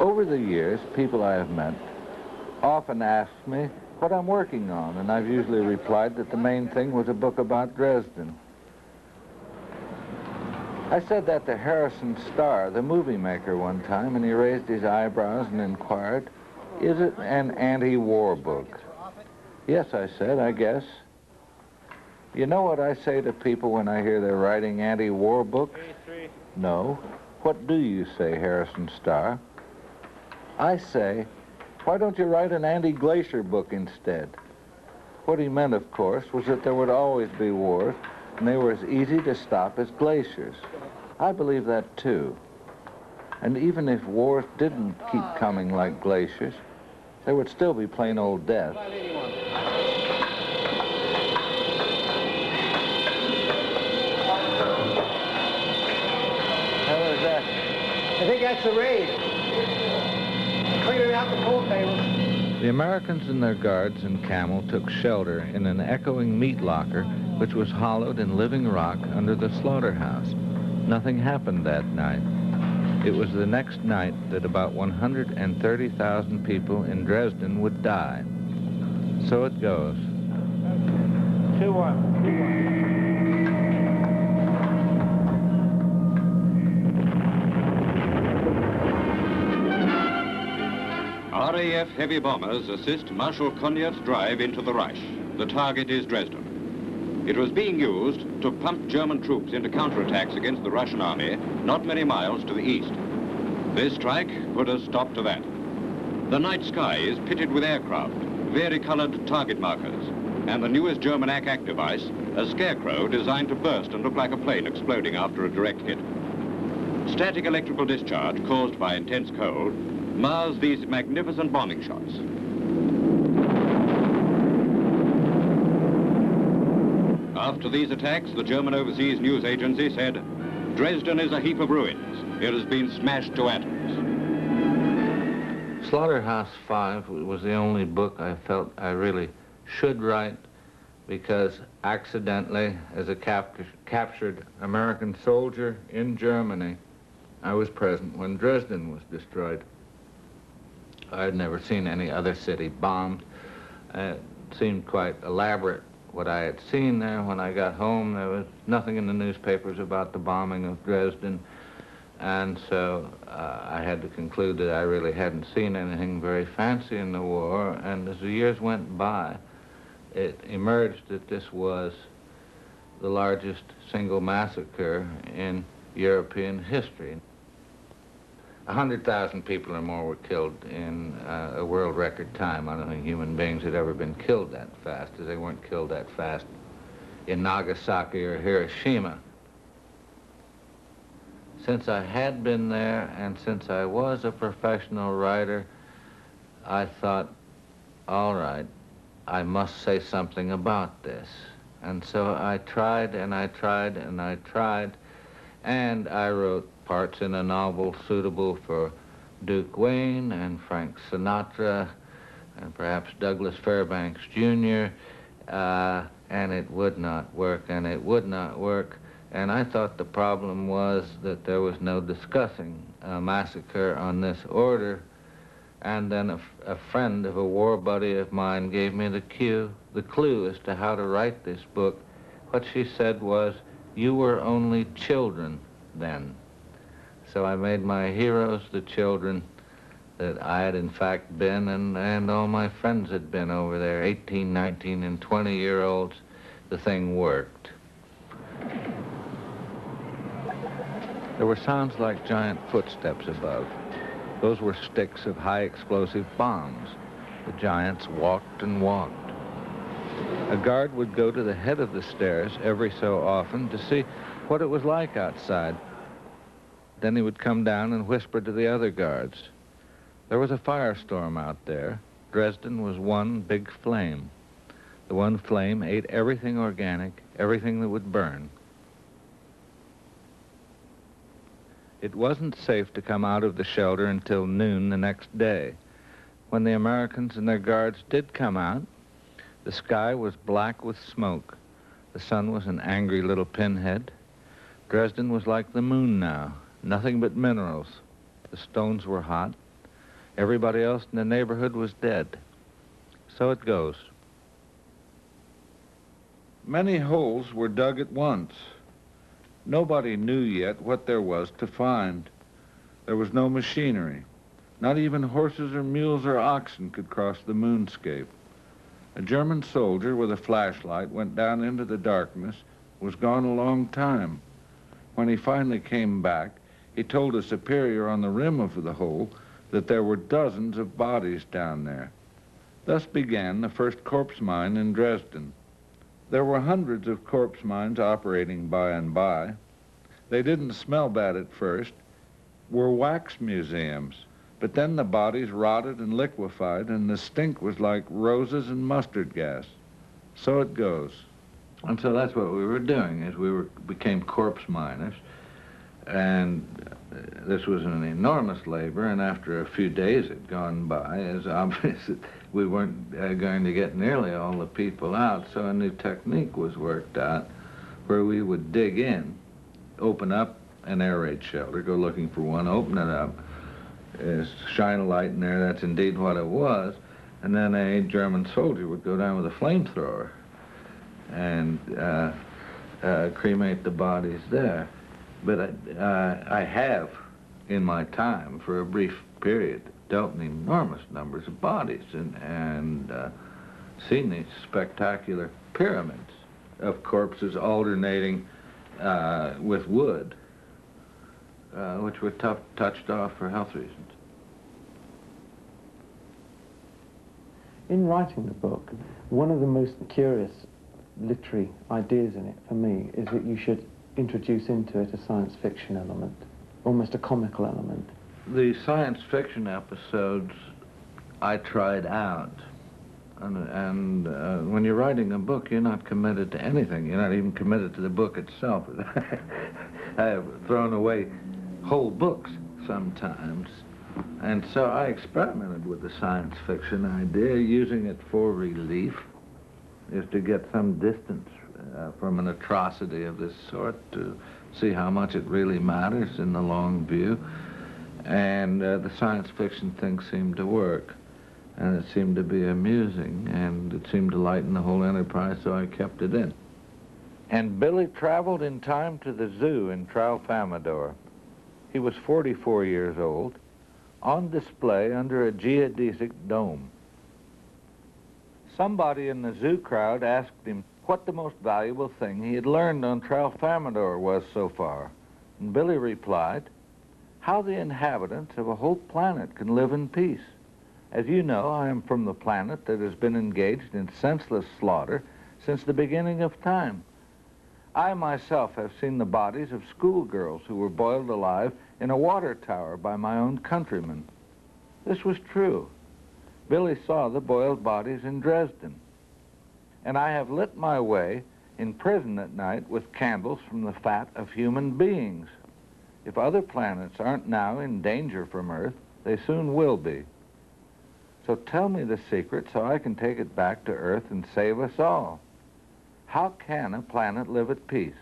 Over the years, people I have met often ask me what I'm working on, and I've usually replied that the main thing was a book about Dresden. I said that to Harrison Starr, the movie maker, one time, and he raised his eyebrows and inquired, "Is it an anti-war book?" "Yes," I said, "I guess." You know what I say to people when I hear they're writing anti-war books? No. What do you say, Harrison Starr? I say, "Why don't you write an anti-glacier book instead?" What he meant, of course, was that there would always be wars, and they were as easy to stop as glaciers. I believe that, too. And even if wars didn't keep coming like glaciers, there would still be plain old death. Hell is that? I think that's a raid. Clearing out the pool tables. The Americans and their guards and camel took shelter in an echoing meat locker which was hollowed in living rock under the slaughterhouse. Nothing happened that night. It was the next night that about 130,000 people in Dresden would die. So it goes. 2-1. RAF heavy bombers assist Marshal Conniat's drive into the Reich. The target is Dresden. It was being used to pump German troops into counterattacks against the Russian army not many miles to the east. This strike put a stop to that. The night sky is pitted with aircraft, varicolored target markers, and the newest German ack-ack device, a scarecrow designed to burst and look like a plane exploding after a direct hit. Static electrical discharge caused by intense cold mars these magnificent bombing shots. After these attacks, the German overseas news agency said, "Dresden is a heap of ruins. It has been smashed to atoms." Slaughterhouse 5 was the only book I felt I really should write because accidentally, as a captured American soldier in Germany, I was present when Dresden was destroyed. I had never seen any other city bombed. It seemed quite elaborate what I had seen there. When I got home, there was nothing in the newspapers about the bombing of Dresden, and so I had to conclude that I really hadn't seen anything very fancy in the war, and as the years went by, it emerged that this was the largest single massacre in European history. 100,000 people or more were killed in a world record time. I don't think human beings had ever been killed that fast, as they weren't killed that fast in Nagasaki or Hiroshima. Since I had been there and since I was a professional writer, I thought, all right, I must say something about this. And so I tried and I tried and I tried, and I wrote parts in a novel suitable for Duke Wayne and Frank Sinatra and perhaps Douglas Fairbanks Jr., and it would not work, and it would not work. And I thought the problem was that there was no discussing a massacre on this order. And then a friend of a war buddy of mine gave me the clue as to how to write this book. What she said was, "You were only children then." So I made my heroes the children that I had in fact been, and all my friends had been over there, 18, 19, and 20-year-olds. The thing worked. There were sounds like giant footsteps above. Those were sticks of high explosive bombs. The giants walked and walked. A guard would go to the head of the stairs every so often to see what it was like outside. Then he would come down and whisper to the other guards. There was a firestorm out there. Dresden was one big flame. The one flame ate everything organic, everything that would burn. It wasn't safe to come out of the shelter until noon the next day. When the Americans and their guards did come out, the sky was black with smoke. The sun was an angry little pinhead. Dresden was like the moon now, nothing but minerals. The stones were hot. Everybody else in the neighborhood was dead. So it goes. Many holes were dug at once. Nobody knew yet what there was to find. There was no machinery. Not even horses or mules or oxen could cross the moonscape. A German soldier with a flashlight went down into the darkness, was gone a long time. When he finally came back, he told a superior on the rim of the hole that there were dozens of bodies down there. Thus began the first corpse mine in Dresden. There were hundreds of corpse mines operating by and by. They didn't smell bad at first, were wax museums. But then the bodies rotted and liquefied, and the stink was like roses and mustard gas. So it goes. And so that's what we were doing, is became corpse miners. And this was an enormous labor, and after a few days had gone by, it was obvious that we weren't going to get nearly all the people out, so a new technique was worked out where we would dig in, open up an air raid shelter, go looking for one, open it up, shine a light in there, that's indeed what it was, and then a German soldier would go down with a flamethrower and cremate the bodies there. But I have, in my time, for a brief period, dealt in enormous numbers of bodies and seen these spectacular pyramids of corpses alternating with wood, which were touched off for health reasons. In writing the book, one of the most curious literary ideas in it, for me, is that you should introduce into it a science fiction element, almost a comical element. The science fiction episodes I tried out. And when you're writing a book, you're not committed to anything. You're not even committed to the book itself. I have thrown away whole books sometimes. And so I experimented with the science fiction idea, using it for relief, is to get some distance from an atrocity of this sort, to see how much it really matters in the long view. And the science fiction thing seemed to work, and it seemed to be amusing, and it seemed to lighten the whole enterprise, so I kept it in. And Billy traveled in time to the zoo in Tralfamadore. He was 44 years old, on display under a geodesic dome. Somebody in the zoo crowd asked him what the most valuable thing he had learned on Tralfamadore was so far. And Billy replied, how the inhabitants of a whole planet can live in peace. As you know, I am from the planet that has been engaged in senseless slaughter since the beginning of time. I myself have seen the bodies of schoolgirls who were boiled alive in a water tower by my own countrymen. This was true. Billy saw the boiled bodies in Dresden. And I have lit my way in prison at night with candles from the fat of human beings. If other planets aren't now in danger from Earth, they soon will be. So tell me the secret so I can take it back to Earth and save us all. How can a planet live at peace?